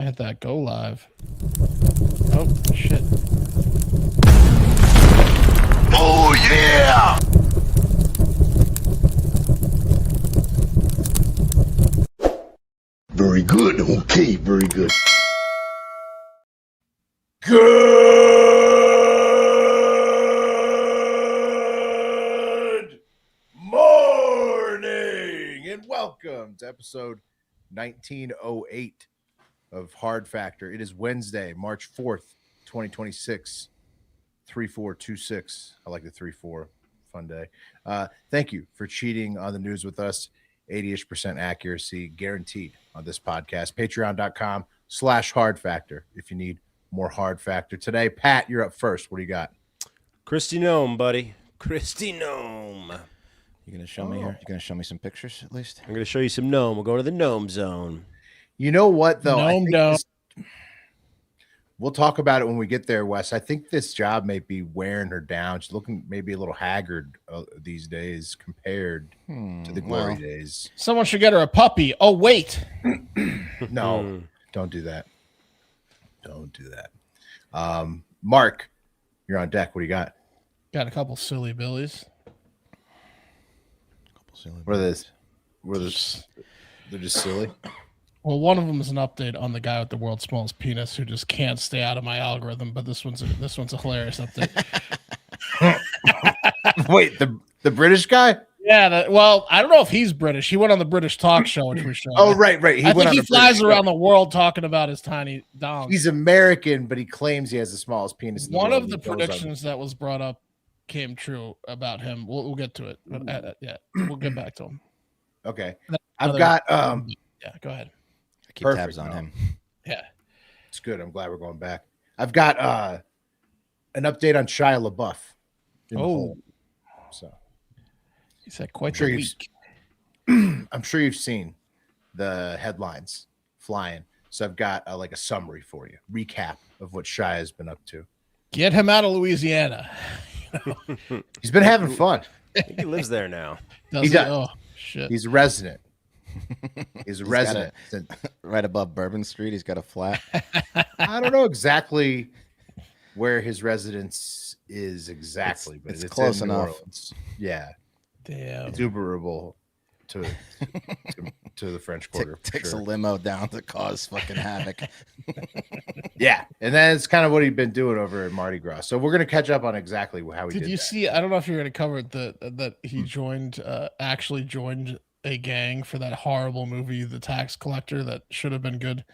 I hit that go live. Oh, shit. Oh, yeah! Very good. Okay, very good. Good morning and welcome to episode 1908 of Hard Factor. It is Wednesday, March 4th, 2026. 3426. I like the 3-4. Fun day. Thank you for cheating on the news with us. 80-ish% accuracy guaranteed on this podcast. Patreon.com/Hard Factor if you need more Hard Factor. Today, Pat, you're up first. What do you got? Christy Noem, buddy. Christy Noem. You gonna show me here? You gonna show me some pictures at least? I'm gonna show you some gnome. We'll go to the gnome zone. You know what, though? Gnome dome. We'll talk about it when we get there, Wes. I think this job may be wearing her down. She's looking maybe a little haggard these days compared to the glory days. Someone should get her a puppy. Oh, wait. No, don't do that. Don't do that. Mark, you're on deck. What do you got? Got a couple silly billies. What are these? They're just silly. Well, one of them is an update on the guy with the world's smallest penis who just can't stay out of my algorithm. But this one's a hilarious update. Wait, the British guy? Yeah. Well, I don't know if he's British. He went on the British talk show, which we showed. Oh, right. I think he flies around the world talking about his tiny dong. He's American, but he claims he has the smallest penis. One of the predictions that was brought up came true about him. We'll get to it. But, yeah, we'll get back to him. Okay, I've got. Yeah, go ahead. I keep tabs on him. Yeah, it's good. I'm glad we're going back. I've got an update on Shia LaBeouf. So he's had quite the week. I'm sure you've seen the headlines flying. So I've got like a summary for you, recap of what Shia has been up to. Get him out of Louisiana. He's been having fun. I think he lives there now. He does. Oh shit. He's a resident. He's a resident. Right above Bourbon Street, he's got a flat. I don't know exactly where his residence is exactly, but it's close enough. Yeah. Damn. It's Uberable to the French Quarter. Takes a limo down to cause fucking havoc. Yeah, and that's kind of what he'd been doing over at Mardi Gras. So we're gonna catch up on exactly how he did. Did you see? I don't know if you're gonna cover it. That he actually joined a gang for that horrible movie, The Tax Collector, that should have been good.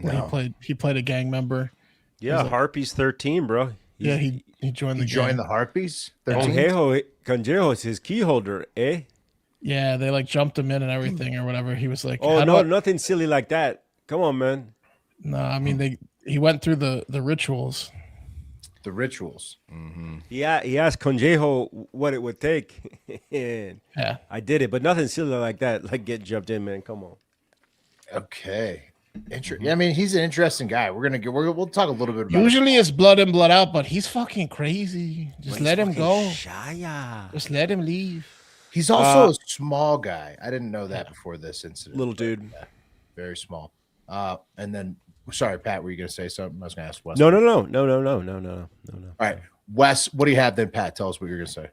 No. He played a gang member. Yeah, Harpies 13, bro. He joined the gang. Joined the Harpies. Conjejo is his key holder, eh? Yeah, they like jumped him in and everything or whatever. He was like, "Oh no, nothing silly like that. Come on, man." No, I mean he went through the rituals. The rituals. Mm-hmm. Yeah, he asked Conjejo what it would take. And yeah, I did it, but nothing silly like that. Like get jumped in, man. Come on. Okay. Yeah, I mean, he's an interesting guy. We'll talk a little bit about. Usually it's blood in, blood out, but he's fucking crazy. Just let him go. Shia. Just let him leave. He's also a small guy. I didn't know that before this incident. Little dude. Yeah, very small. And then, sorry, Pat, were you going to say something? I was going to ask Wes. No. All right, Wes, what do you have then, Pat? Tell us what you're going to say.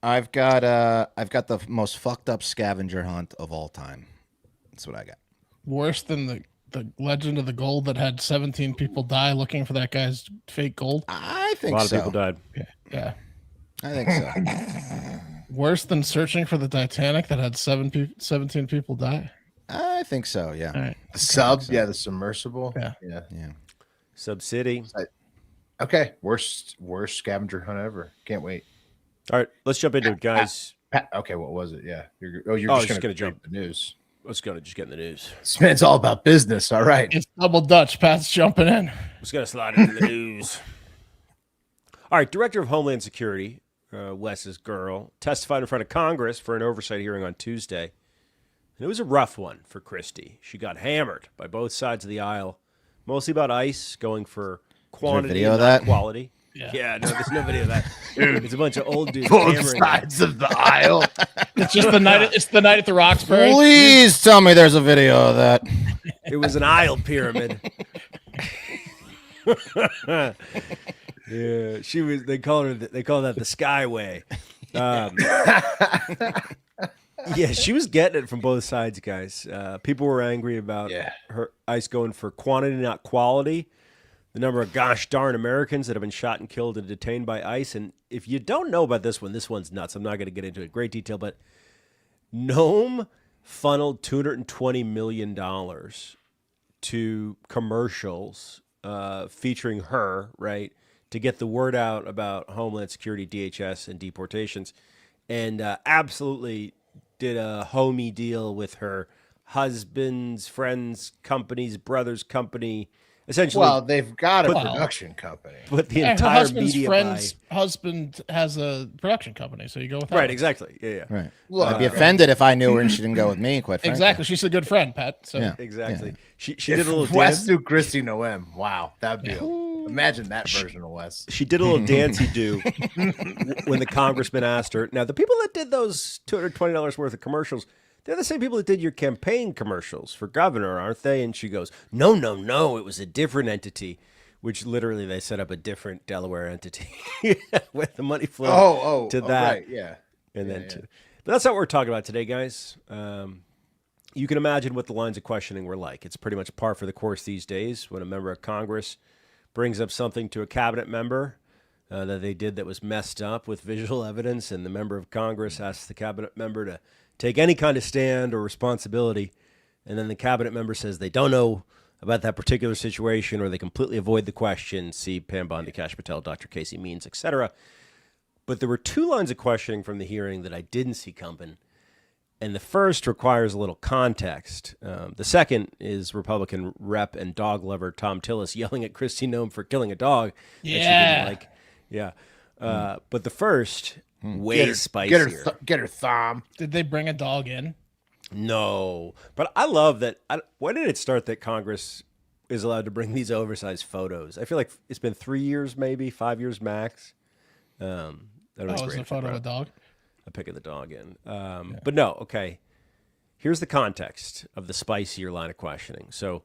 I've got the most fucked up scavenger hunt of all time. That's what I got. Worse than the Legend of the Gold that had 17 people die looking for that guy's fake gold. I think a lot so. of people died. Yeah. I think so. Worse than searching for the Titanic that had 17 people die. I think so. Yeah. All right. The submersible. Yeah. Sub City. Okay, worst scavenger hunt ever. Can't wait. All right, let's jump into it, guys. Pat, okay, what was it? Yeah, you're just gonna jump the news. Let's go to just get in the news. This man's all about business. All right, It's double Dutch. Pat's jumping in. Let's gonna slide into the news. All right, Director of Homeland Security, Wes's girl, testified in front of Congress for an oversight hearing on Tuesday. And it was a rough one for Christy. She got hammered by both sides of the aisle, mostly about ICE going for quantity and not quality. Yeah, no, there's no video of that. It's a bunch of old dudes Both hammering. sides of the aisle. It's just the night. It's the night at the Roxbury. Please tell me there's a video of that. It was an aisle pyramid. Yeah, she was. They call that the Skyway. Yeah, she was getting it from both sides, guys. People were angry about her ICE going for quantity, not quality. The number of gosh darn Americans that have been shot and killed and detained by ICE. And if you don't know about this one's nuts. I'm not going to get into it in great detail, but Noem funneled $220 million to commercials featuring her, right, to get the word out about Homeland Security, DHS, and deportations, and absolutely did a homie deal with her husband's friend's company's brother's company. Essentially, Well, they've got a production company. put the Her entire husband's media friend's by. husband has a production company, so you go with that. Right, one. exactly. Yeah. Right. Look, I'd be offended if I knew her and she didn't go with me, quite frankly. Exactly. She's a good friend, Pat. So Yeah. Exactly. Yeah. She did a little Wes dance. through Christy Noem. Wow, that'd be imagine that version of Wes. She did a little dancey do when the congressman asked her. Now, the people that did those $220 worth of commercials, they're the same people that did your campaign commercials for governor, aren't they? And she goes, no, it was a different entity, which literally they set up a different Delaware entity where the money flowed to that. Right, yeah. And then to, but that's not what we're talking about today, guys. You can imagine what the lines of questioning were like. It's pretty much par for the course these days when a member of Congress brings up something to a cabinet member that they did that was messed up with visual evidence, and the member of Congress asks the cabinet member to take any kind of stand or responsibility, and then the cabinet member says they don't know about that particular situation or they completely avoid the question. See Pam Bondi, Kash Patel, Dr. Casey Means, etc. But there were two lines of questioning from the hearing that I didn't see coming. And the first requires a little context. The second is Republican rep and dog lover Tom Tillis yelling at Christy Noem for killing a dog that she didn't like. Yeah. But the first, way spicier. Get her thumb. did they bring a dog in? No. But I love that. When did it start that Congress is allowed to bring these oversized photos? I feel like it's been 3 years, maybe 5 years max. That would be Oh, great was a if they photo of brought a dog? a pic of the dog in. But no, okay. Here's the context of the spicier line of questioning. So,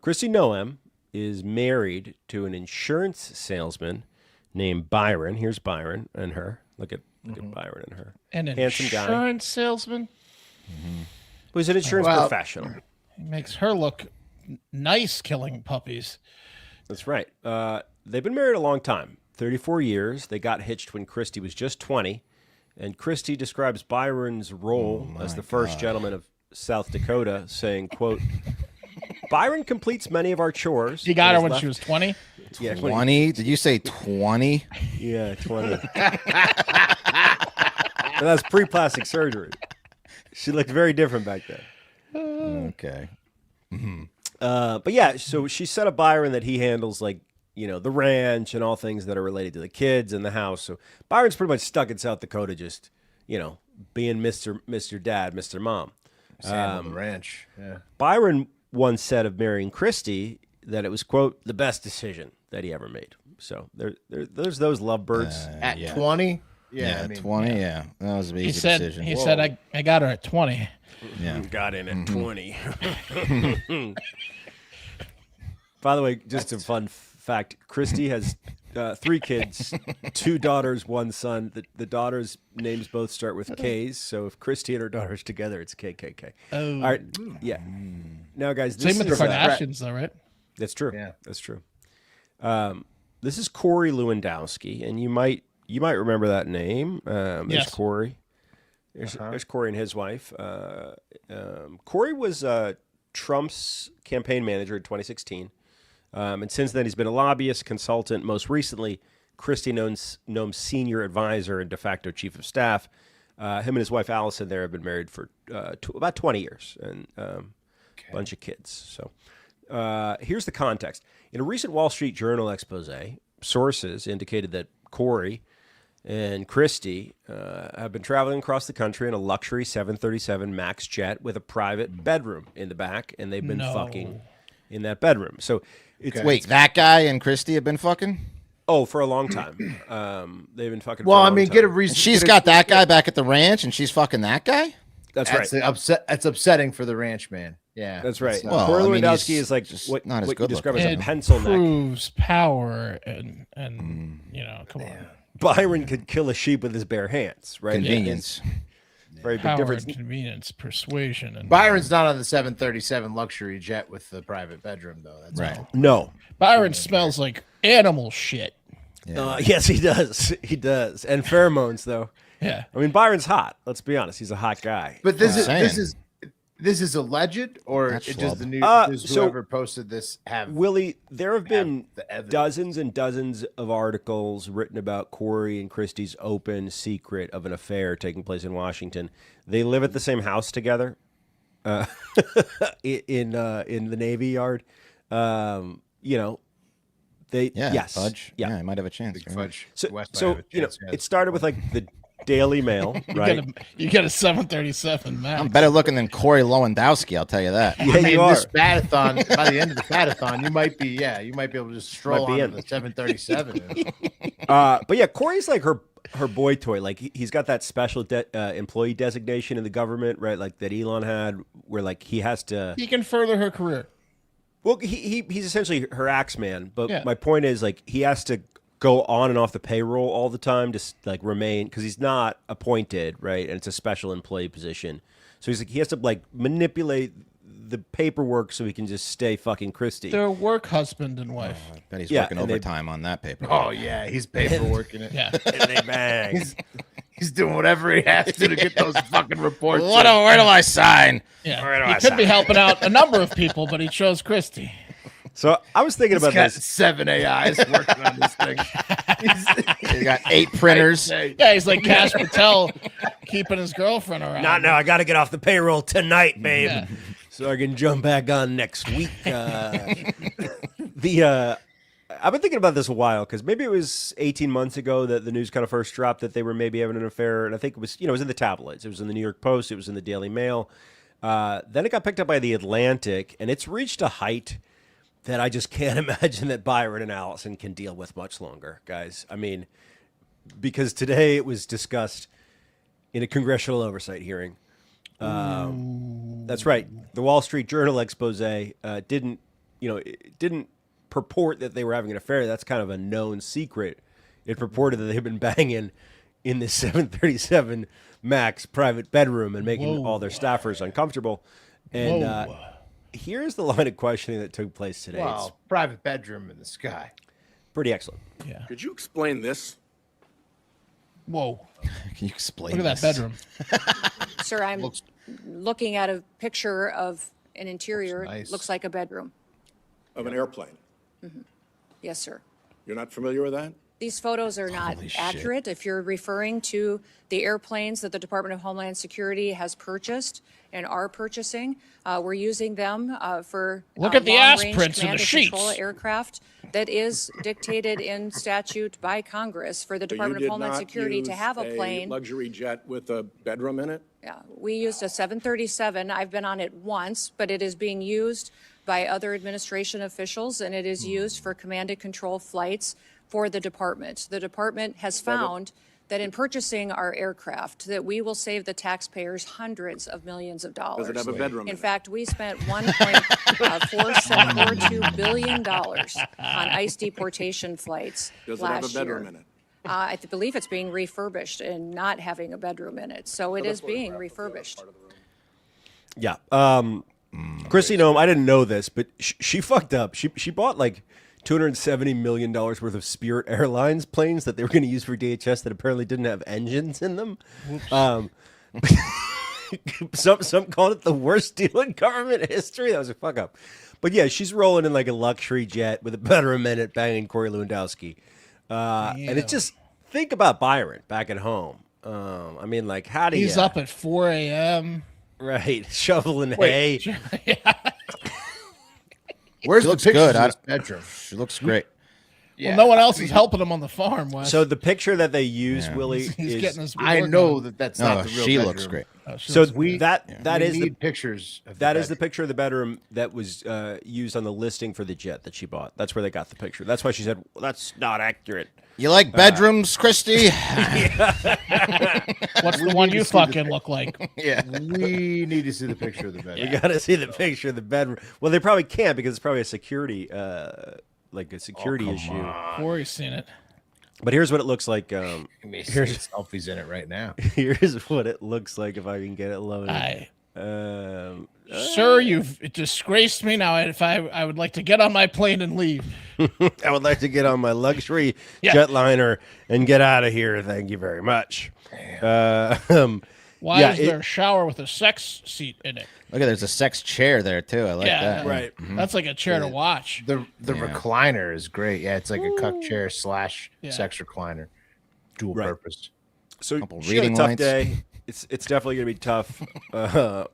Christy Noem is married to an insurance salesman named Byron. Here's Byron and her. Look at Byron and her. An Handsome guy. insurance salesman? Who's an insurance professional. He makes her look nice killing puppies. That's right. They've been married a long time, 34 years. They got hitched when Christy was just 20. And Christy describes Byron's role as the first gentleman of South Dakota, saying, quote, Byron completes many of our chores. He got her when she was 20? Yeah, 20? Did you say 20? Yeah, 20. And that's pre-plastic surgery. She looked very different back then. Okay. But yeah, so she set up Byron that he handles like, you know, the ranch and all things that are related to the kids and the house. So Byron's pretty much stuck in South Dakota, just, you know, being Mr. Dad, Mr. Mom. Sam on the ranch. Yeah. Byron once said of marrying Christy that it was, quote, the best decision that he ever made. So there's those lovebirds. At 20? Yeah, I mean, 20, yeah. That was an easy decision. He said, I got her at 20. Yeah. Got in at 20. By the way, just a fun fact, Christy has 3 kids, 2 daughters, 1 son. The daughters' names both start with K's, so if Christy and her daughter's together, it's KKK. Oh. All right, yeah. Now, guys, Same this with the is Kardashians, though, right? that's true. Yeah. That's true. This is Corey Lewandowski, and you might remember that name. There's Yes. Corey. There's Corey and his wife. Corey was Trump's campaign manager in 2016. And since then, he's been a lobbyist, consultant, most recently, Christy Noem's senior advisor and de facto chief of staff. Him and his wife, Allison, there have been married for about 20 years and a bunch of kids. So here's the context. In a recent Wall Street Journal expose, sources indicated that Corey and Christy have been traveling across the country in a luxury 737 MAX jet with a private bedroom in the back, and they've been fucking in that bedroom. So it's Wait, that guy and Christy have been fucking? Oh, for a long time. They've been fucking. Well, for a I long mean, time. get a reason. She's got that guy back at the ranch, and she's fucking that guy. That's right. That's upsetting for the ranch man. Yeah, That's right. Well, Corey I mean, Lewandowski he's is like just what not as you good describe looking. as a It pencil neck. proves power and come on. Byron could kill a sheep with his bare hands, right? Convenience. Very big Power difference. and convenience, persuasion, and Byron's not on the 737 luxury jet with the private bedroom though. That's Right. all. No. Byron smells like animal shit. Yes, he does. He does. And pheromones, though. Yeah. I mean, Byron's hot. Let's be honest. He's a hot guy. But this Saying. is alleged, or That's it does the news? Uh, Does so- whoever posted this have? Willie, there have been the evidence. dozens and dozens of articles written about Corey and Christy's open secret of an affair taking place in Washington. They live at the same house together in the Navy Yard. They yes, Fudge. Yeah, I might have a chance. Big Fudge. So, West might so have a chance, it started with like the Daily Mail, right? You get a 737 Max. I'm better looking than Corey Lewandowski. I'll tell you that. Yeah, I mean, you are. this batathon, by the end of the batathon, you might be able to just stroll Might be on in. the 737. But yeah, Corey's like her boy toy. Like he's got that special employee designation in the government, right? Like that Elon had, where like he has to. He can further her career. Well, he's essentially her axe man. But Yeah. my point is, like, he has to go on and off the payroll all the time to like remain, because he's not appointed, right? And it's a special employee position. So he's like, he has to like manipulate the paperwork so he can just stay fucking Christy. They're work husband and wife. I bet he's Yeah, working and they- overtime on that paper. Oh yeah, he's paperworking it. Yeah. And they bang. He's doing whatever he has to get those fucking reports. Where do I sign? Yeah. He could be helping out a number of people, but he chose Christy. So I was thinking He's about got this. 7 AIs working on this thing. He's got 8 printers. Yeah, he's like Cash Patel keeping his girlfriend around. Not now. I got to get off the payroll tonight, babe, Yeah. so I can jump back on next week. I've been thinking about this a while, because maybe it was 18 months ago that the news kind of first dropped that they were maybe having an affair, and I think it was, it was in the tabloids. It was in the New York Post. It was in the Daily Mail. Then it got picked up by the Atlantic, and it's reached a height that I just can't imagine that Byron and Allison can deal with much longer, guys. I mean, because today it was discussed in a congressional oversight hearing. That's right. The Wall Street Journal expose didn't purport that they were having an affair. That's kind of a known secret. It purported that they've been banging in the 737 Max private bedroom and making all their staffers uncomfortable. And here's the line of questioning that took place today. It's Wow, private bedroom in the sky. pretty excellent. Yeah. Could you explain this? Whoa. Can you explain Look at that this? bedroom. Sir, I'm looking at a picture of an interior. Looks nice. Looks like a bedroom. Of an airplane. Yes, sir. You're not familiar with that? These photos are not Holy shit. accurate. If you're referring to the airplanes that the Department of Homeland Security has purchased and are purchasing, we're using them for Look at the ass long-range prints in command the and control sheets. aircraft that is dictated in statute by Congress for the So Department you of Homeland did not Security to use have a plane. luxury jet with a bedroom in it? Yeah, we used a 737. I've been on it once, but it is being used by other administration officials, and it is used for command and control flights for the department. The department has found that in purchasing our aircraft, that we will save the taxpayers hundreds of millions of dollars. Does it have a bedroom in In it? fact, we spent $1.442 billion on ICE deportation flights Does it have a last bedroom year. in it? I believe it's being refurbished and not having a bedroom in it. So it is being refurbished. Yeah. Christy Noem, I didn't know this, but she fucked up. She bought like $270 million worth of Spirit Airlines planes that they were going to use for DHS that apparently didn't have engines in them. Some called it the worst deal in government history. That was a fuck up. But yeah, she's rolling in like a luxury jet with a bedroom in it, banging Corey Lewandowski. And it's just, think about Byron back at home. I mean, like, how do you... He's up at 4 a.m. Right, shoveling hay. Where's She the looks pictures good. of this bedroom? She looks great. Well, no one else is helping him on the farm, Wes. So the picture that they use, Willie, he's is getting his I work know done. that's No, not the real she bedroom. looks great. so We is need the pictures. Of that is the picture of the bedroom that was used on the listing for the jet that she bought. That's where they got the picture. That's why she said, well, that's not accurate. You like bedrooms, Christy? What's the one you fucking look like? Yeah. We need to see the picture of the bedroom. You got to see the picture of the bedroom. Well, they probably can't because it's probably a security, issue. Corey's seen it. But here's what it looks like. Here's selfies in it right now. Here's what it looks like if I can get it loaded. Sir, you've disgraced me. Now, if I would like to get on my plane and leave. I would like to get on my luxury jetliner and get out of here. Thank you very much. Why is there a shower with a sex seat in it? Look at there's a sex chair there too. I like that. right. That's like a chair to watch. The recliner is great. Yeah, it's like a cuck chair / sex recliner, dual purpose. So Couple she had a reading tough lights. day. It's definitely gonna be tough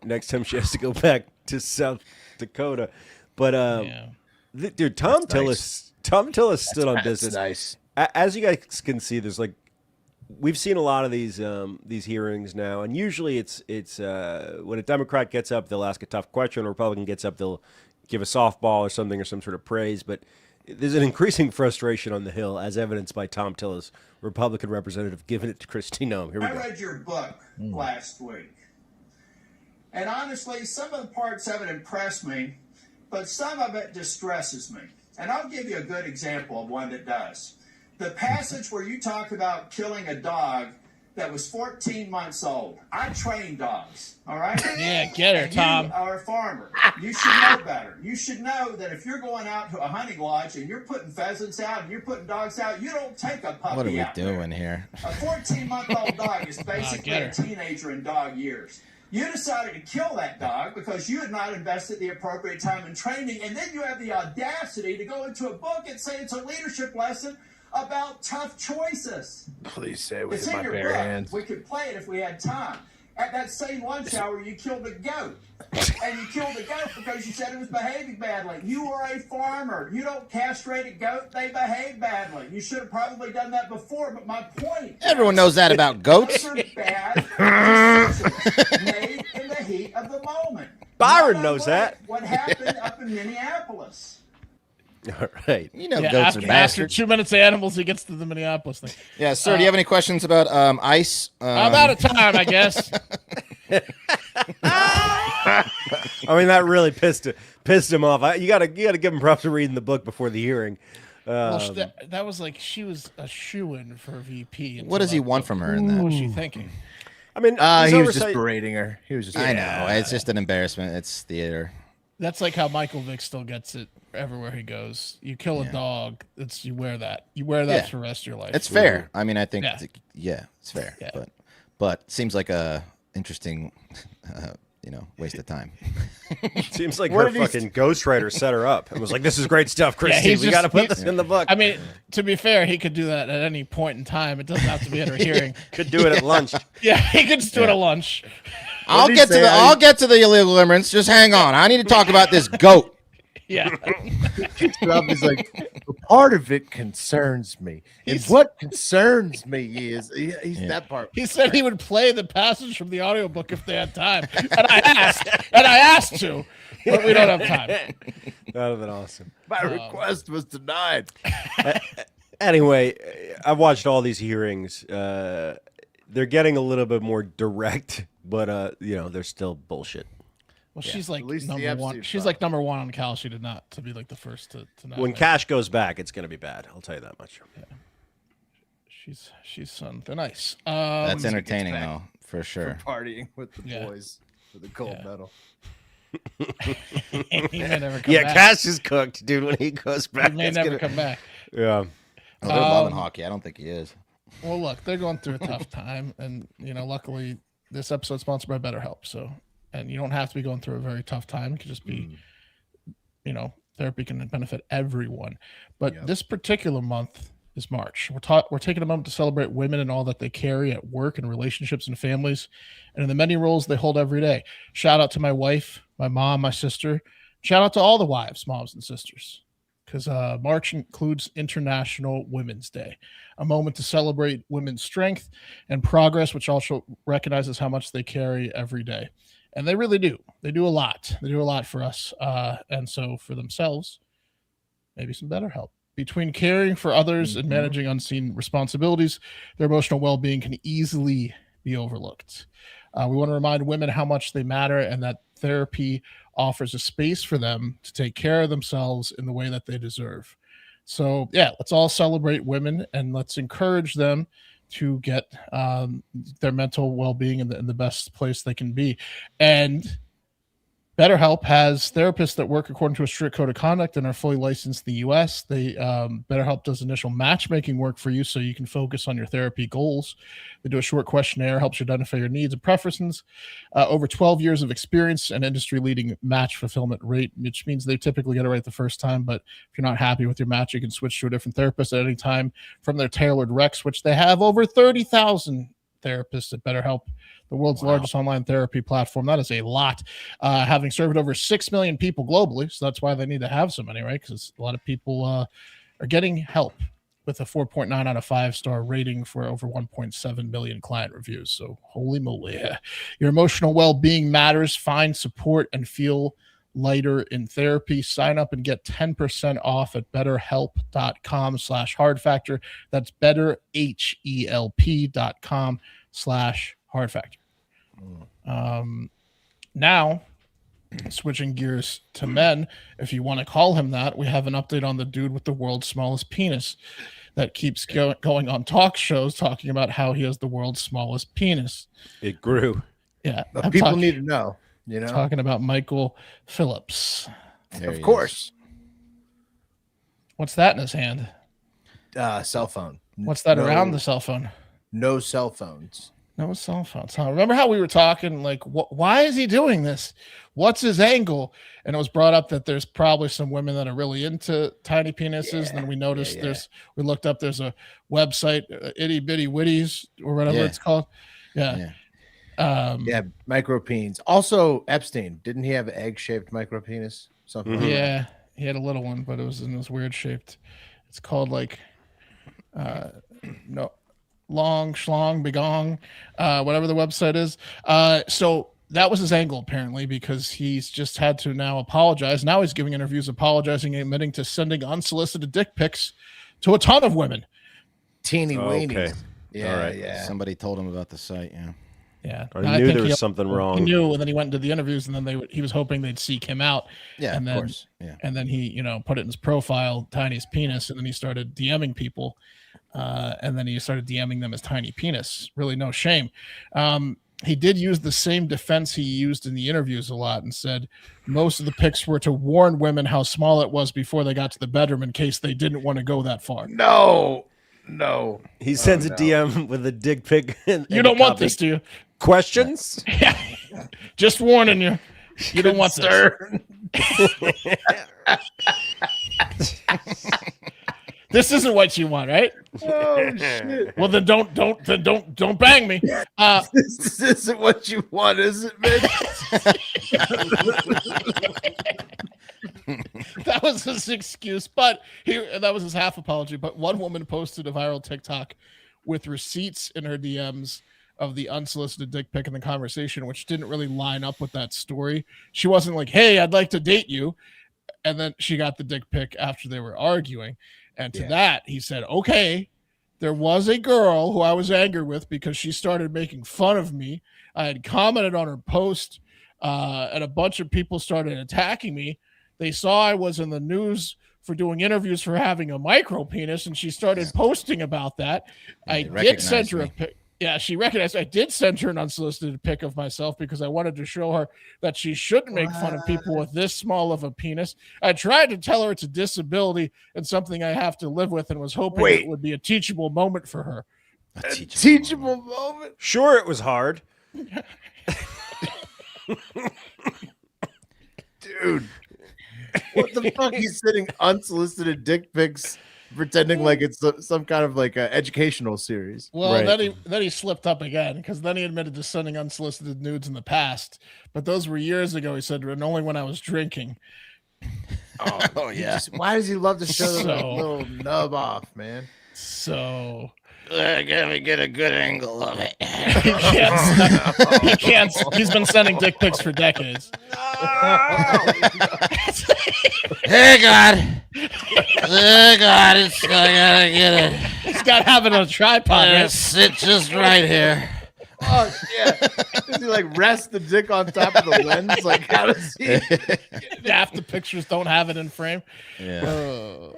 next time she has to go back to South Dakota. But dude, Tom Tillis stood on business. Nice. As you guys can see, there's we've seen a lot of these hearings now, and usually it's when a Democrat gets up, they'll ask a tough question. When a Republican gets up, they'll give a softball or something or some sort of praise. But there's an increasing frustration on the Hill, as evidenced by Tom Tillis, Republican representative, giving it to Christy Noem. Here we go. I read your book last week, and honestly, some of the parts of it impressed me, but some of it distresses me. And I'll give you a good example of one that does. The passage where you talk about killing a dog that was 14 months old. I train dogs, all right? Yeah, get her, And Tom. You are a farmer. You should know better. You should know that if you're going out to a hunting lodge and you're putting pheasants out and you're putting dogs out, you don't take a puppy What are we out there. doing here? A 14-month-old dog is basically get a her. teenager in dog years. You decided to kill that dog because you had not invested the appropriate time in training, and then you have the audacity to go into a book and say it's a leadership lesson about tough choices. Please say it It's with in my your bare book. hands. We could play it if we had time. At that same lunch hour, you killed a goat. And you killed a goat because you said it was behaving badly. You are a farmer. You don't castrate a goat. They behave badly. You should have probably done that before, but my point Everyone knows that about goats. those are bad decisions made in the heat of the moment. Byron Not knows unlike that. What happened up in Minneapolis. All right. You know Yeah, goats are after bastards. 2 minutes of animals, he gets to the Minneapolis thing. Yeah, sir, do you have any questions about ICE? I'm out of time, I guess. I mean, that really pissed him off. You gotta give him props for reading the book before the hearing. Well, that was like she was a shoo-in for VP. What does he want from her in that? What was she thinking? I mean, He was just oversight- berating her. He was just. I know. It's just an embarrassment. It's theater. That's like how Michael Vick still gets it everywhere he goes. You kill a dog, you wear that. You wear that Yeah. for the rest of your life. It's fair. I mean, I think, Yeah. it's fair. Yeah. But seems like a interesting, waste of time. seems like What her did he fucking ghostwriter set her up and was like, "This is great stuff, Christy. he's we got to just- put this in the book." I mean, to be fair, he could do that at any point in time. It doesn't have to be at her hearing. Could do it at lunch. Yeah, he could just do it at lunch. I'll did he say? I'll get to the illegal immigrants. Just hang on. I need to talk about this goat. Yeah. He's like, part of it concerns me. And what concerns me is he's that part. He said he would play the passage from the audiobook if they had time. And I asked to, but we don't have time. That would have been awesome. My request was denied. Anyway, I've watched all these hearings. They're getting a little bit more direct, but they're still bullshit. Well, she's like least the number one. Epstein She's file. like number one on Cal. She did not to be like the first to not. When win. Cash goes back, it's going to be bad. I'll tell you that much. she's something nice. That's entertaining, back. though, for sure. Partying with the Yeah. boys for the gold medal. He may never come Yeah, back. Cash is cooked, dude. When he goes He back, may it's never gonna- come back. Yeah. Oh, they're loving hockey. I don't think he is. Well, look, they're going through a tough time, and luckily, this episode's sponsored by BetterHelp. So, and you don't have to be going through a very tough time. It could just be, therapy can benefit everyone. But this particular month is March. We're taking a moment to celebrate women and all that they carry at work and relationships and families, and in the many roles they hold every day. Shout out to my wife, my mom, my sister. Shout out to all the wives, moms, and sisters. because March includes International Women's Day, a moment to celebrate women's strength and progress, which also recognizes how much they carry every day. And they really do. They do a lot. They do a lot for us. And so for themselves, maybe some better help. Between caring for others and managing unseen responsibilities, their emotional well-being can easily be overlooked. We want to remind women how much they matter and that therapy offers a space for them to take care of themselves in the way that they deserve. So, yeah, let's all celebrate women and let's encourage them to get their mental well-being in the best place they can be. And BetterHelp has therapists that work according to a strict code of conduct and are fully licensed in the U.S. BetterHelp does initial matchmaking work for you so you can focus on your therapy goals. They do a short questionnaire, helps you identify your needs and preferences. Over 12 years of experience and industry-leading match fulfillment rate, which means they typically get it right the first time. But if you're not happy with your match, you can switch to a different therapist at any time from their tailored recs, which they have over 30,000 therapists at BetterHelp, the world's largest online therapy platform. That is a lot, having served over 6 million people globally. So that's why they need to have so many, right? Because a lot of people are getting help with a 4.9 out of 5-star rating for over 1.7 million client reviews. So holy moly. Yeah. Your emotional well-being matters. Find support and feel lighter in therapy. Sign up and get 10% off at betterhelp.com/hardfactor. That's betterhelp.com/hardfactor. Now, switching gears to men, if you want to call him that, we have an update on the dude with the world's smallest penis that keeps going on talk shows talking about how he has the world's smallest penis. It grew. Yeah. But people need to know, Talking about Michael Phillips. Of course. What's that in his hand? Cell phone. What's that around the cell phone? No cell phones. No cell phones. Huh? Remember how we were talking, like, why is he doing this? What's his angle? And it was brought up that there's probably some women that are really into tiny penises. And then we noticed we looked up, there's a website, Itty Bitty Witties, or whatever it's called. Yeah. Micro penis. Also, Epstein, didn't he have an egg-shaped micro penis? Something like that. He had a little one, but it was in this weird shaped. It's called like long schlong begong, whatever the website is. So that was his angle apparently, because he's just had to now apologize. Now he's giving interviews apologizing and admitting to sending unsolicited dick pics to a ton of women. Teeny weenies. Okay. Yeah, All right. yeah. Somebody told him about the site. Yeah. Yeah, I knew there was something wrong. He knew, and then he went into the interviews, and then he was hoping they'd seek him out. Yeah, and then, of course. Yeah. And then he, put it in his profile, tiniest penis, and then he started DMing people, and then he started DMing them as tiny penis. Really, no shame. He did use the same defense he used in the interviews a lot, and said most of the pics were to warn women how small it was before they got to the bedroom, in case they didn't want to go that far. No. He sends a DM with a dick pic. You don't want this, do you? Questions? Yeah. Just warning you. You don't want this. This isn't what you want, right? Oh shit. Well, then don't bang me. This isn't what you want, is it, Mitch? That was his excuse, but that was his half apology. But one woman posted a viral TikTok with receipts in her DMs of the unsolicited dick pic in the conversation, which didn't really line up with that story. She wasn't like, "Hey, I'd like to date you," and then she got the dick pic after they were arguing. And to that, he said, "Okay, there was a girl who I was angry with because she started making fun of me. I had commented on her post, and a bunch of people started attacking me. They saw I was in the news for doing interviews for having a micro penis, and she started posting about that. I did send her a pic. Yeah, she recognized I did send her an unsolicited pic of myself because I wanted to show her that she shouldn't make fun of people with this small of a penis. I tried to tell her it's a disability and something I have to live with, and was hoping it would be a teachable moment for her." A teachable moment? Sure, it was hard. Dude. What the fuck? He's sending unsolicited dick pics, pretending like it's some kind of like educational series. Well, Right. then he slipped up again, because then he admitted to sending unsolicited nudes in the past, but those were years ago. He said, "And only when I was drinking." Oh yeah. Why does he love to show the So- little nub off, man? So I gotta get a good angle of it. he can't. He's been sending dick pics for decades. Hey God, oh God, I gotta get it. He's got to have it on a tripod. Right? Sit just right here. Oh yeah. Does he like rest the dick on top of the lens? Like how does he? Half the pictures don't have it in frame. Yeah.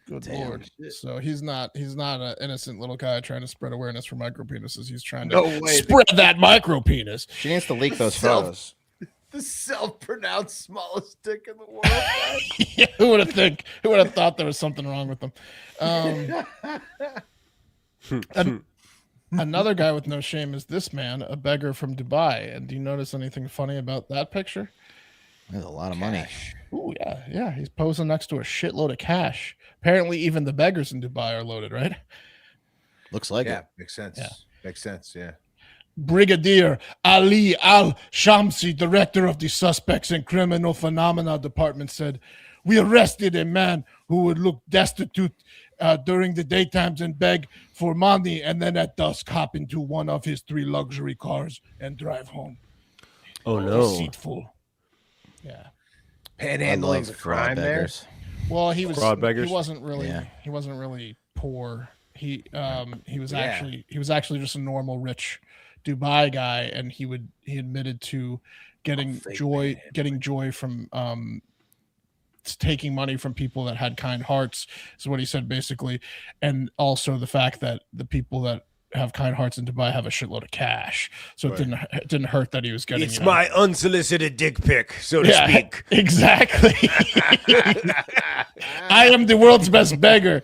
Good lord! So he's not an innocent little guy trying to spread awareness for micro penises. He's trying to No way. spread that micro penis. She needs to leak those Self- photos. The self-pronounced smallest dick in the world. Guys. Yeah, who would have thought there was something wrong with them? Another guy with no shame is this man, a beggar from Dubai. And do you notice anything funny about that picture? There's a lot of money. Oh yeah. He's posing next to a shitload of cash. Apparently, even the beggars in Dubai are loaded, right? Looks like Yeah, it. makes sense. Yeah. Makes sense. Yeah. Brigadier Ali Al Shamsi, director of the Suspects and Criminal Phenomena Department, said, "We arrested a man who would look destitute during the daytimes and beg for money, and then at dusk hop into one of his 3 luxury cars and drive home. Oh no! Deceitful." Yeah. Panhandling's a crime there. beggars. Well, he was. Fraud beggars? He wasn't really. Yeah. He wasn't really poor. He was Yeah. actually just a normal rich Dubai guy, and he admitted to getting joy from taking money from people that had kind hearts, is what he said basically, and also the fact that the people that have kind hearts in Dubai have a shitload of cash, so it didn't hurt that he was getting. It's my unsolicited dick pic, so to Yeah, speak. exactly. I am the world's best beggar.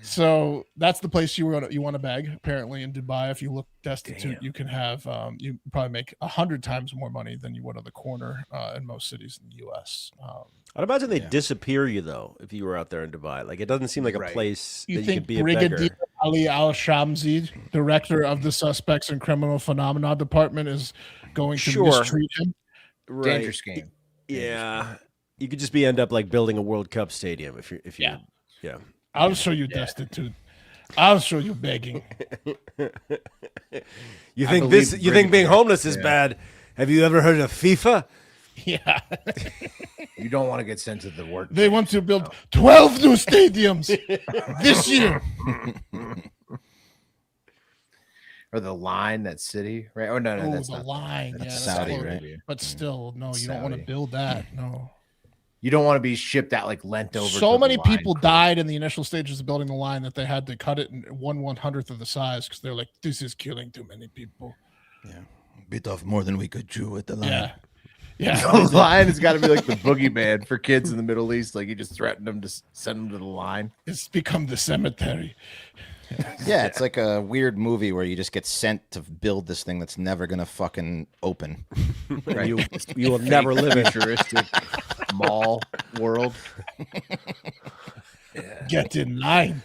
So that's the place you want to beg. Apparently in Dubai, if you look destitute, you can have you probably make 100 times more money than you would on the corner in most cities in the U.S. I'd imagine they'd disappear you though if you were out there in Dubai. Like it doesn't seem like a place You that you think could be a Brigadier beggar. Ali Al Shamsi, director of the Suspects and Criminal Phenomena Department, is going to Sure. mistreat him? Right. Dangerous game. Yeah, you could just end up like building a World Cup stadium if you yeah. I'll show you destitute. I'll show you begging. You think believe you think being homeless is Yeah. bad? Have you ever heard of FIFA? Yeah. You don't want to get sent to the work. They want to build 12 new stadiums this year. Or the line, that city, right? Oh no, Oh, that's the not. line. that's Yeah, that's Saudi, close. right? But still, no, you don't want to Saudi. build that. No. You don't want to be shipped out like lent over. So to many the line people crew. died in the initial stages of building the line that they had to cut it in 1/100th of the size because they're like, this is killing too many people. Bit off more than we could chew at the line. Yeah. Yeah. The line has got to be like the boogeyman for kids in the Middle East. Like you just threaten them to send them to the line. It's become the cemetery. Yeah, it's like a weird movie where you just get sent to build this thing that's never gonna fucking open. Right. You will never live in. Futuristic mall world. Get in line.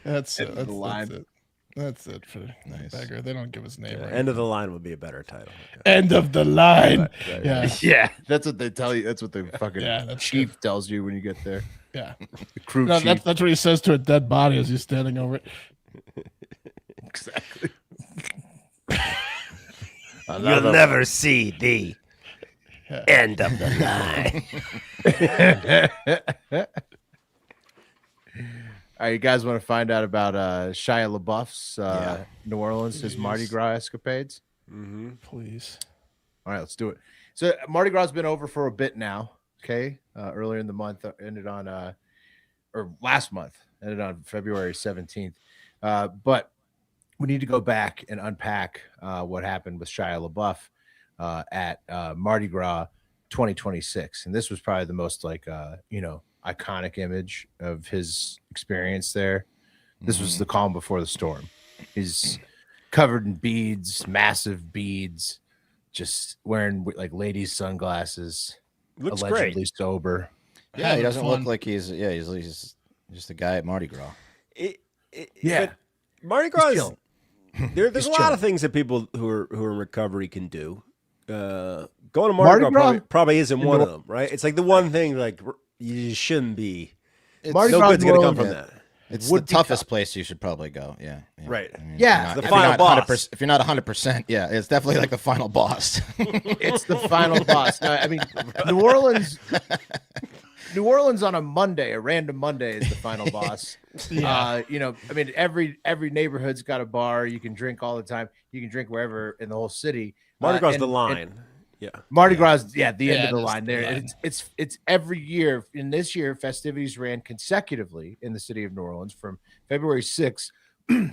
That's it. the line. That's it. That's it for beggar. They don't give his name. Right? End of the line would be a better title. End of the line. Yeah. Yeah, that's what they tell you. That's what the fucking Yeah, that's chief tells you when you get there. Yeah. The crew No, chief. that's what he says to a dead body as he's standing over it. Exactly. You'll never see the end of the line. All right, you guys want to find out about Shia LaBeouf's New Orleans, his Mardi Gras escapades? Please. All right, let's do it. So Mardi Gras has been over for a bit now. Okay, earlier in the month ended on, or last month ended on February 17th. But we need to go back and unpack what happened with Shia LaBeouf at Mardi Gras 2026, and this was probably the most iconic image of his experience there. This was the calm before the storm. He's covered in beads, massive beads, just wearing like ladies' sunglasses. Looks allegedly great. sober. Yeah, he Having doesn't fun. look like he's just a guy at Mardi Gras. But Mardi Gras, chilling. There's He's a lot chilling. of things that people who are in recovery can do. Going to Mardi Mardi Gras Gras probably isn't one of them, right? It's like the one thing like you shouldn't be. Mardi No Gras good's going to come New from Orleans, that. It's would the be toughest tough. place you should probably go. Yeah. Right. I mean, Yeah, if the you're final not boss. 100%, if you're not 100%, yeah, it's definitely like the final boss. It's the final boss. No, I mean, New Orleans on a Monday, a random Monday, is the final boss. Yeah. You know, I mean, every neighborhood's got a bar. You can drink all the time. You can drink wherever in the whole city. Mardi Gras is the and line. Yeah. Mardi Gras, the end Yeah, of the it is line the there. line. It's every year. In this year, festivities ran consecutively in the city of New Orleans from February 6th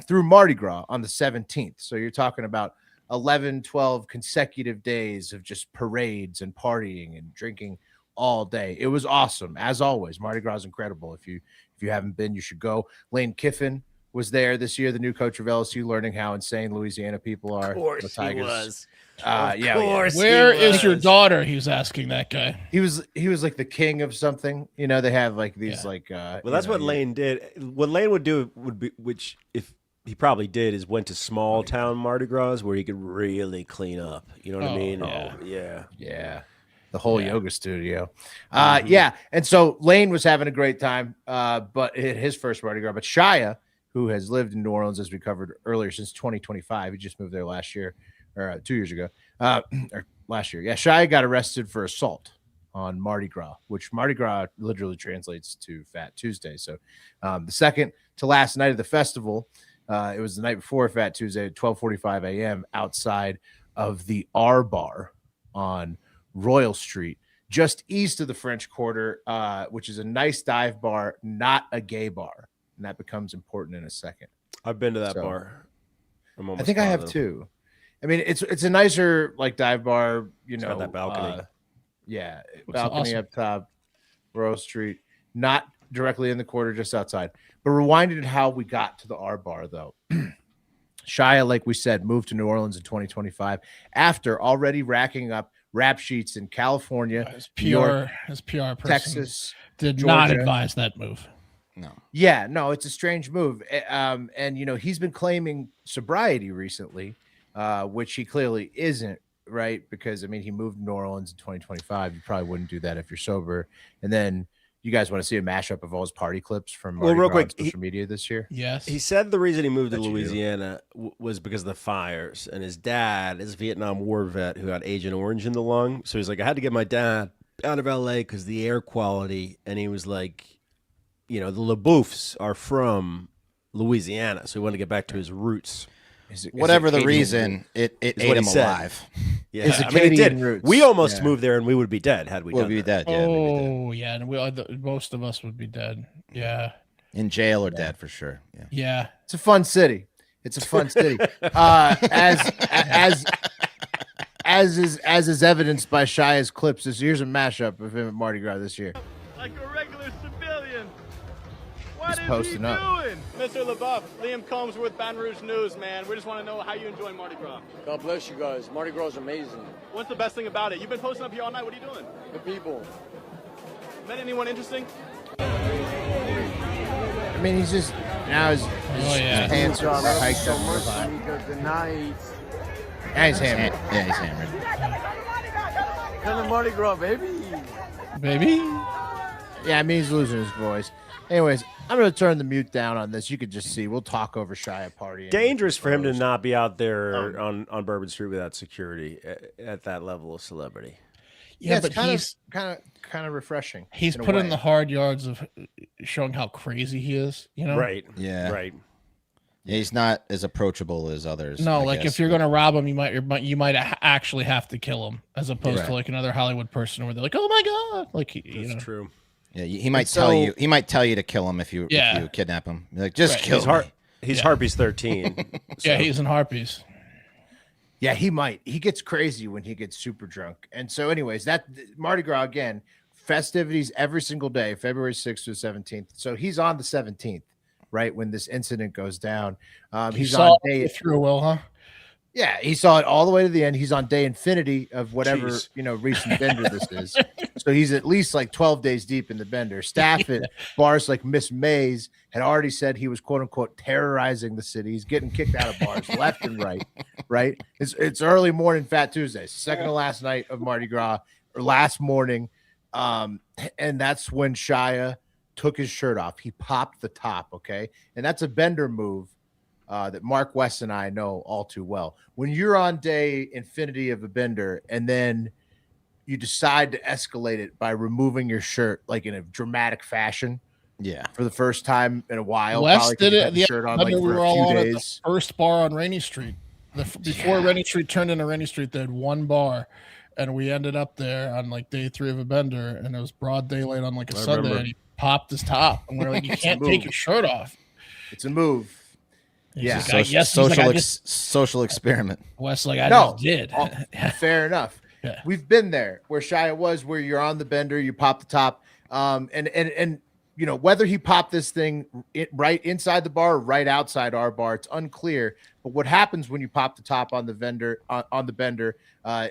through Mardi Gras on the 17th. So you're talking about 11, 12 consecutive days of just parades and partying and drinking all day. It was awesome. As always, Mardi Gras is incredible. If you haven't been, you should go. Lane Kiffin was there this year, the new coach of LSU, learning how insane Louisiana people are. Of course the he Tigers. was. Yeah, Of course. Where is your was. daughter? He was asking that guy. He was like the king of something. You know, they have like these Yeah. like Well, that's what Lane did. What Lane would do would be, which if he probably did, is went to small town Mardi Gras where he could really clean up. You know what I Oh, mean? yeah. Oh, yeah. Yeah. The whole yoga studio. Mm-hmm. Yeah. And so Lane was having a great time, but his first Mardi Gras. But Shia, who has lived in New Orleans, as we covered earlier, since 2025, he just moved there last year or 2 years ago, or last year. Yeah. Shia got arrested for assault on Mardi Gras, which Mardi Gras literally translates to Fat Tuesday. So the second to last night of the festival, it was the night before Fat Tuesday at 12:45 a.m. outside of the R Bar on Royal Street, just east of the French Quarter, which is a nice dive bar, not a gay bar. And that becomes important in a second. I've been to that So, bar. I think I have too. I mean, it's a nicer like dive bar, you know. got that balcony. Yeah, Looks balcony awesome. up top, Royal Street, not directly in the quarter, just outside. But rewinded how we got to the R Bar, though. Shia, like we said, moved to New Orleans in 2025 after already racking up rap sheets in California, His New York, PR person Texas. did not Georgia. advise that move. No. Yeah, no, it's a strange move. And you know, he's been claiming sobriety recently, which he clearly isn't, right? Because I mean, he moved to New Orleans in 2025. You probably wouldn't do that if you're sober. And then you guys want to see a mashup of all his party clips from Mardi real Gras on quick, social media this year? Yes. He said the reason he moved to Bet you do. Louisiana was because of the fires, and his dad is a Vietnam War vet who had Agent Orange in the lung. So he's like, I had to get my dad out of LA because the air quality. And he was like, you know, the LaBeoufs are from Louisiana, so he wanted to get back to his roots. Whatever the reason, it ate what he him said. alive. Yeah, It's the I mean, it did. Canadian roots. We almost Yeah. moved there, and we would be dead had we We'll done be that. dead. Yeah, we'd be dead. Oh, yeah. And most of us would be dead. Yeah. In jail or dead for sure. Yeah. Yeah. It's a fun city. It's a fun city. As is evidenced by Shia's clips. Here's a mashup of him at Mardi Gras this year. Like a regular civilian. What He's is posting he up. doing? Mr. LaBeouf, Liam Combs with Baton Rouge News, man. We just want to know how you enjoy Mardi Gras. God bless you guys. Mardi Gras is amazing. What's the best thing about it? You've been posting up here all night. What are you doing? The people. Met anyone interesting? I mean, he's just now his yeah. pants are hiked up real high. because the night. Now he's hammered. Yeah, he's hammered. Come to Mardi Gras, baby. Baby. Yeah, I mean, he's losing his voice. Anyways, I'm going to turn the mute down on this. You could just see. We'll talk over Shia party. Dangerous for him to not be out there on Bourbon Street without security at that level of celebrity. Yeah, but it's kind he's of refreshing. he's in a put in way. the hard yards of showing how crazy he is, you know? Right. Yeah. Right. Yeah, he's not as approachable as others. No, I like guess. if you're gonna rob him, you might actually have to kill him, as opposed to Right. like another Hollywood person where they're like, "Oh my god!" Like you That's know. true. Yeah, he might so- tell you. He might tell you to kill him if you kidnap him. You're like, just Right. kill me. He's Yeah. Harpies 13. Yeah, he's in Harpies. Yeah, he might. He gets crazy when he gets super drunk. And so, anyways, that Mardi Gras again, festivities every single day, February 6th to the 17th. So he's on the 17th, right? When this incident goes down. You He's saw on it day through, Will, huh? Yeah, he saw it all the way to the end. He's on day infinity of whatever, Jeez. recent bender this is. So he's at least like 12 days deep in the bender. Staff at bars like Miss Mays had already said he was quote unquote terrorizing the city. He's getting kicked out of bars left and right? It's early morning Fat Tuesday, second to last night of Mardi Gras or last morning. And that's when Shia took his shirt off. He popped the top, okay? And that's a bender move. That Mark West and I know all too well. When you're on day infinity of a bender and then you decide to escalate it by removing your shirt like in a dramatic fashion, for the first time in a while. West did it. The shirt on like we for were a all few on at days. the first bar on Rainy Street. Before Rainy Street turned into Rainy Street, they had one bar, and we ended up there on like day 3 of a bender, and it was broad daylight on like a Sunday, remember. and he popped his top, and we're like, you can't take your shirt off. It's a move. He's Yeah. like, Social experiment. Wes, like, I No. just did. Fair enough. Yeah. We've been there where Shia was, where you're on the bender, you pop the top, and whether he popped this thing right inside the bar or right outside our bar, it's unclear. But what happens when you pop the top on the bender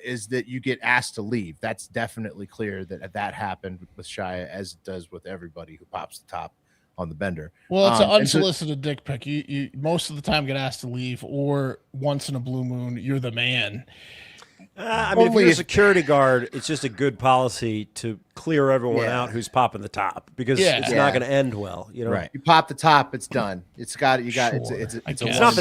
is that you get asked to leave. That's definitely clear that happened with Shia, as it does with everybody who pops the top on the bender. Well, it's an and so- unsolicited dick pic. You most of the time get asked to leave, or once in a blue moon, you're the man. I mean, if Only you're a if- security guard, it's just a good policy to clear everyone Yeah. out who's popping the top because Yeah. it's Yeah. not going to end well. You know, Right. You pop the top, it's done. It's Sure, it's I a guess. one It's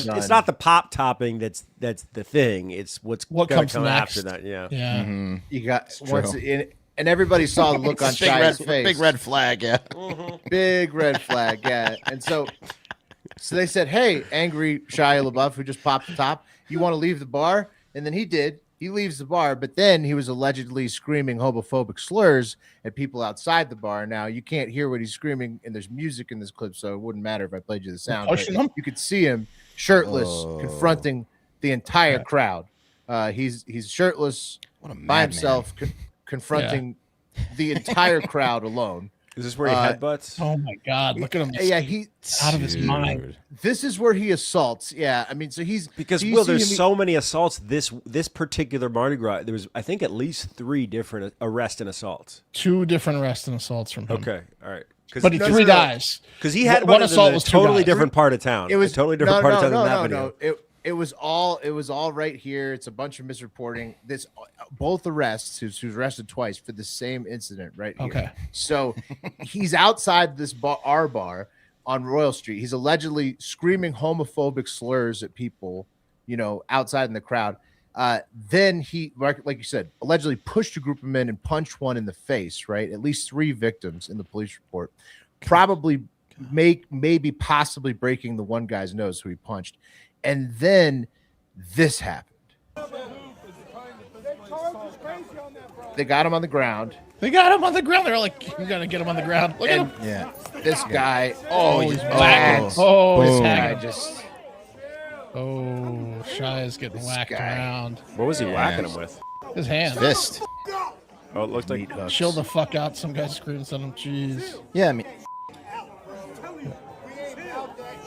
and it's done. not the pop topping that's the thing. It's What gonna comes come next? after that. Yeah. Yeah. You got true. once in, and everybody saw the look on big Shia's face. big red flag. Yeah. Big red flag, yeah. And so they said, "Hey, angry Shia LaBeouf, who just popped the top, you want to leave the bar?" And then he did. He leaves the bar, but then he was allegedly screaming homophobic slurs at people outside the bar. Now you can't hear what he's screaming, and there's music in this clip, so it wouldn't matter if I played you the sound. pushing But him? you could see him shirtless, Oh. confronting the entire crowd. He's shirtless What a by madman. himself, confronting the entire crowd alone. Is this where he headbutts? Oh my God! Look at him. Yeah, he. Out of his Dude. mind. This is where he assaults. Yeah, I mean, so he's Because so you Will, see there's him- so many assaults this particular Mardi Gras. There was, I think, at least 3 different arrests and assaults. 2 different arrests and assaults from him. Okay, all right. But he 3 guys. Because he had One one assault in a was 2 totally guys. different part of town. It was a totally different part of town than that video. No. It was all right here. It's a bunch of misreporting. This both arrests. Who's arrested twice for the same incident right here. Okay. So he's outside this bar, our bar on Royal Street. He's allegedly screaming homophobic slurs at people, outside in the crowd. Then he, like you said, allegedly pushed a group of men and punched one in the face. Right, at least 3 victims in the police report. Probably, maybe possibly breaking the one guy's nose who he punched. And then this happened. They got him on the ground. They got him on the ground. They're like, "You gotta get him on the ground." Look at And him. Yeah. this guy, Oh, he's whacking. this Oh, he's Boom. guy hacking. just Oh, Shia's getting whacked guy. around. What was he whacking him with? His hand. Fist. Oh, it looked like meat hooks. Chill the fuck out. Some guy screams at him. Jeez. Yeah. I mean,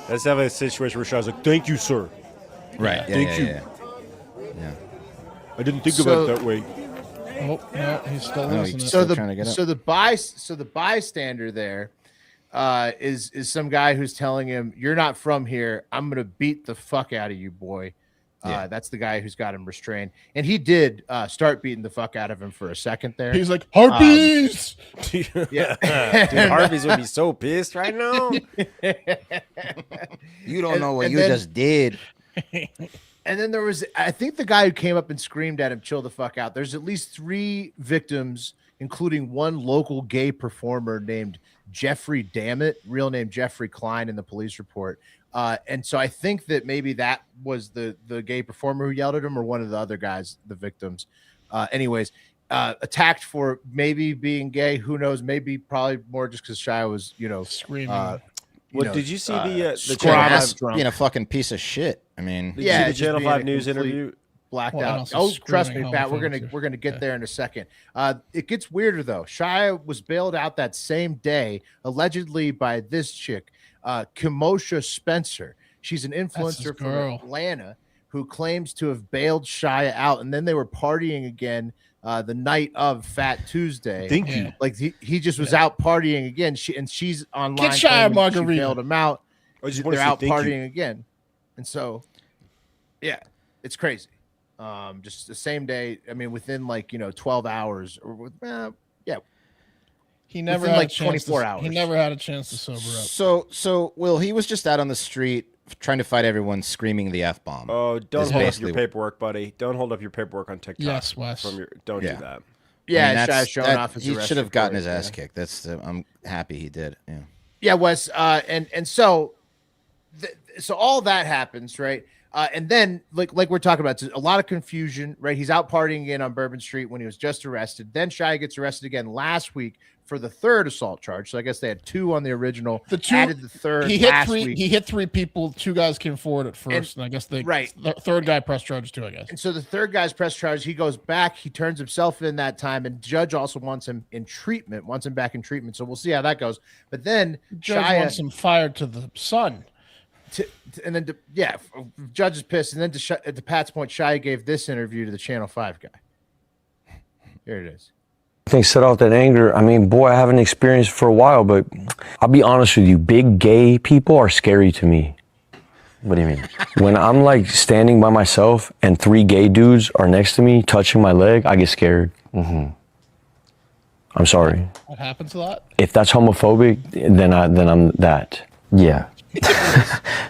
let's have a situation where Shaw's like, "Thank you, sir. right. Yeah. Thank Yeah. you. Yeah. I didn't think So- about it that way." Oh no, he's still No, losing he- it. so Still trying to get up. the bystander there is some guy who's telling him, "You're not from here. I'm gonna beat the fuck out of you, boy." Yeah. That's the guy who's got him restrained, and he did start beating the fuck out of him for a second there. He's like, harpies. Yeah. Dude, Harvey's would be so pissed right now. You don't And- know what and you then- just did. And then there was, I think the guy who came up and screamed at him, "Chill the fuck out." There's at least 3 victims, including one local gay performer named Jeffrey Dammit, real name Jeffrey Klein in the police report. And so I think that maybe that was the gay performer who yelled at him, or one of the other guys, the victims. Anyways, attacked for maybe being gay. Who knows? Maybe probably more just because Shia was, Screaming. Did you see the scrum Channel ass 5 drunk. Being a fucking piece of shit. I mean, Did Yeah, you see just the Channel being 5 a news complete- interview? blacked Well, and out. also Oh, trust me, screaming Pat. We're homophobic gonna too. get there in a second. It gets weirder though. Shia was bailed out that same day, allegedly by this chick, Kimosha Spencer. She's an his influencer from girl. Atlanta who claims to have bailed Shia out, and then they were partying again the night of Fat Tuesday. Thank you. Like he just was out partying again. She's online. Get Shia claiming margarita. She bailed him out. I just want They're to say out thank partying you. again, and so yeah, it's crazy. Just the same day. I mean, within 12 hours or yeah. He never Within had like a chance 24 to, hours. He never had a chance to sober up. So Will, he was just out on the street trying to fight everyone screaming the F-bomb. Oh, don't Is hold up basically- your paperwork, buddy. Don't hold up your paperwork on TikTok. Yes, Wes. Don't Yeah. do that. Yeah, I mean, Shia's showing off his he arrest should have gotten report, his ass kicked. I'm happy he did. Yeah. Yeah, Wes. And so all that happens, right? And then like we're talking about, a lot of confusion, right? He's out partying again on Bourbon Street when he was just arrested. Then Shia gets arrested again last week for the third assault charge. So I guess they had two on the original. The two added the third. He hit last three. week. He hit three people. Two guys came forward at first, and I guess the third guy pressed charges too. I guess. And so the third guy's press charge, he goes back, he turns himself in that time, and judge also wants him in treatment, wants him back in treatment. So we'll see how that goes. But then Judge Shia wants him fired to the sun. Judge is pissed. And then to Pat's point, Shia gave this interview to the Channel 5 guy. Here it is. I think set off that anger. I mean, boy, I haven't experienced it for a while, but I'll be honest with you, big gay people are scary to me. What do you mean? When I'm like standing by myself and three gay dudes are next to me touching my leg, I get scared. I'm sorry. What happens a lot? If that's homophobic, then I'm that. Yeah.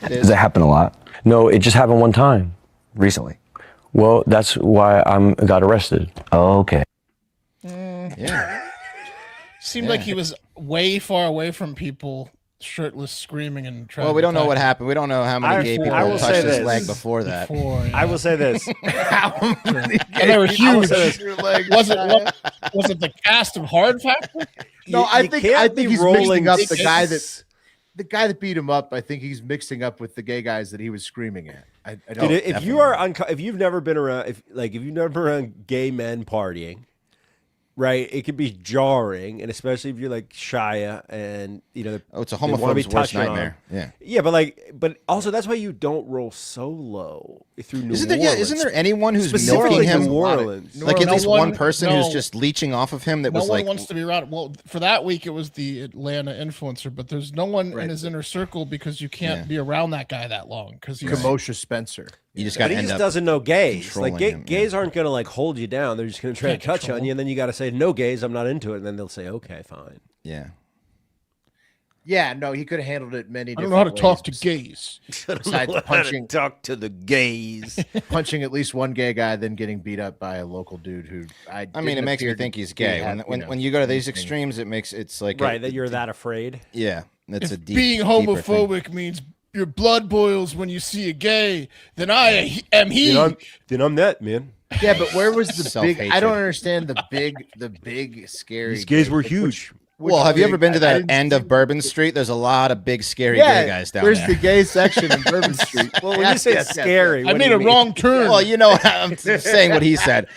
Does that happen a lot? No, it just happened one time. Recently? Well, that's why I got arrested. Oh, okay. Yeah. Seemed like he was way far away from people, shirtless, screaming, and trying. Well, we don't know to what happened. We don't know how many gay people I will touched say his this. leg before that. I will say this. How many And they were huge. your leg, Was Shia? it the cast of Hard Factor? No, I think he's mixing up the guy dicks. that beat him up. I think he's mixing up with the gay guys that he was screaming at. I don't. Dude, if you are if you've never been around, if you've never been around gay men partying, right? It can be jarring, and especially if you're like Shia, and it's a they wanna be homophobe's worst touched on. nightmare. Yeah. Yeah, but also that's why you don't roll solo through New Isn't Orleans. there anyone who's Specifically milking him? New Orleans. Like at No least one- one person no. who's just leeching off of him that No was one like, wants to be around. Well, for that week, it was the Atlanta influencer, but there's no one in his inner circle because you can't be around that guy that long because he's Kamosha Spencer. you just got But to he end just up. doesn't know gays. controlling Like him, gays aren't gonna like hold you down. They're just gonna try to Can't touch on control. you, and then you got to say no gays. I'm not into it, and then they'll say okay, fine. Yeah. Yeah, no, he could have handled it many I different don't know how to ways. talk to gays. Besides punching talk to the gays. punching at least one gay guy, then getting beat up by a local dude who I mean, it makes me think he's gay. When you go to these extremes, it's like Right, that you're that afraid. Yeah, it's a deep. Being deeper thing. homophobic means your blood boils when you see a gay. Then I am he. Then I'm that man. Yeah, but where was the big? Self-hatred. I don't understand the big scary. These gays gay- were like, huge. which Well, have you big- ever been to I that didn't end see- of Bourbon Street? There's a lot of big, scary Yeah, gay guys down there's there. the gay section in Bourbon Street. Well, when you say scary, I what do made you a mean? wrong turn. Well, you know, I'm saying what he said.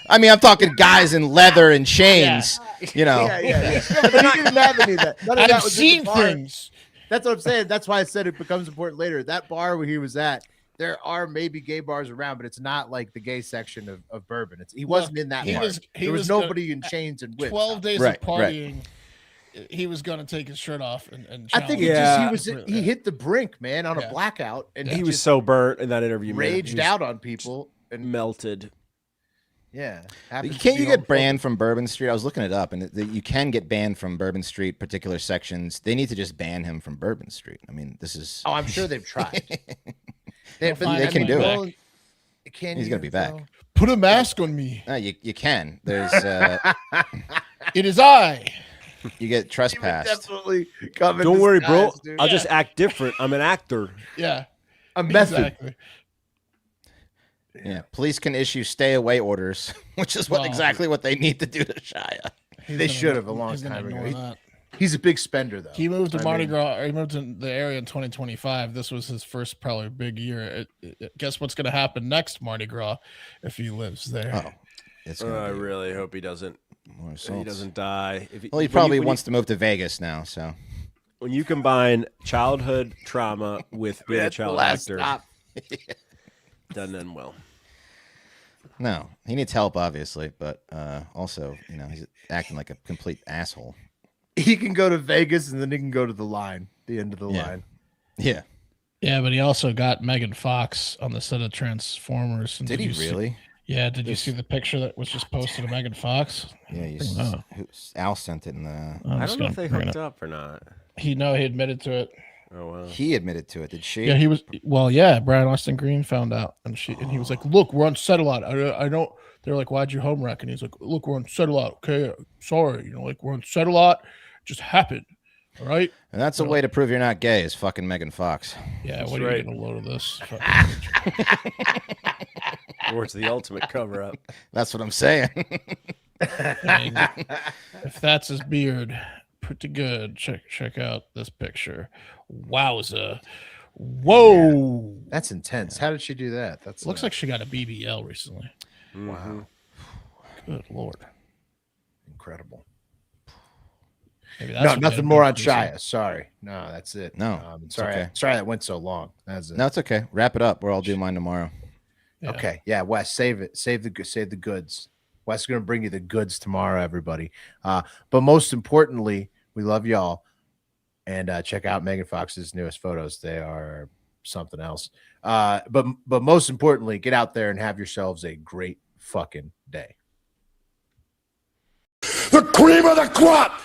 I mean, I'm talking guys in leather and chains. You know, Yeah, but he didn't have any of that. None of that I've was in the seen bar. things. That's what I'm saying. That's why I said it becomes important later. That bar where he was at, there are maybe gay bars around, but it's not like the gay section of Bourbon. He wasn't in that bar. He there was was nobody in chains and whips. 12 days Right, of partying. He was gonna take his shirt off and I think challenge. he hit the brink, man, on a Yeah. blackout, and He was just so burnt in that interview. man. raged He was out on people and melted. yeah. happens to can't be you get homophobic. banned from Bourbon Street? I was looking it up, and you can get banned from Bourbon Street particular sections. They need to just ban him from Bourbon Street. I mean, this is. Oh, I'm sure they've tried. They'll find they can do it. him back. Can He's you, gonna be back. though? Put a mask on me. No, you can. There's It is I. you get trespassed. Definitely come in Don't worry, bro. disguise, dude. I'll just act different. I'm an actor. Yeah. A method. Exactly. Yeah, police can issue stay away orders, which is Wow. exactly what they need to do to Shia. They should have a long He's gonna time ignore ago. that. He's a big spender, though. He moved to I Mardi mean- Gras. Or he moved to the area in 2025. This was his first probably big year. Guess what's going to happen next Mardi Gras if he lives there? Oh, it's I gonna be really hope he doesn't. more He assaults. doesn't die. Well, he probably wants to move to Vegas now. So When you combine childhood trauma with being a That's the child last actor, stop. Doesn't end well. No, he needs help, obviously, but also, he's acting like a complete asshole. He can go to Vegas and then he can go to the end of the line. Yeah. Yeah, but he also got Megan Fox on the set of Transformers. And Did he really? Yeah. Did you see the picture that was just posted of Megan Fox? Yeah, Al sent it in the. I don't know if they hooked up or not. He admitted to it. Oh wow. He admitted to it. Did she? Yeah, he was. Well, yeah. Brian Austin Green found out, and he was like, "Look, we're on set a lot. I don't." They're like, "Why'd you home wreck?" And he's like, "Look, we're on set a lot. Okay, sorry. We're on set a lot. It just happened. All right." And that's a way to prove you're not gay is fucking Megan Fox. Yeah. That's what are right. you gonna load of this? Or it's the ultimate cover up. That's what I'm saying. If that's his beard, pretty good. Check out this picture. Wowza. Whoa. That's intense. How did she do that? That's Looks like she got a BBL recently. wow. Good Lord. Incredible. Maybe No, that's what nothing made more him on go crazy. Shia. Sorry. No, that's it. No, it's sorry. okay. Sorry that went so long. That's it. No, it's okay. Wrap it up, or I'll do mine tomorrow. Yeah. Okay. Yeah, Wes, save it. Save the goods. Wes is going to bring you the goods tomorrow, everybody. But most importantly, we love y'all. And check out Megan Fox's newest photos. They are something else. But most importantly, get out there and have yourselves a great fucking day. The cream of the crop!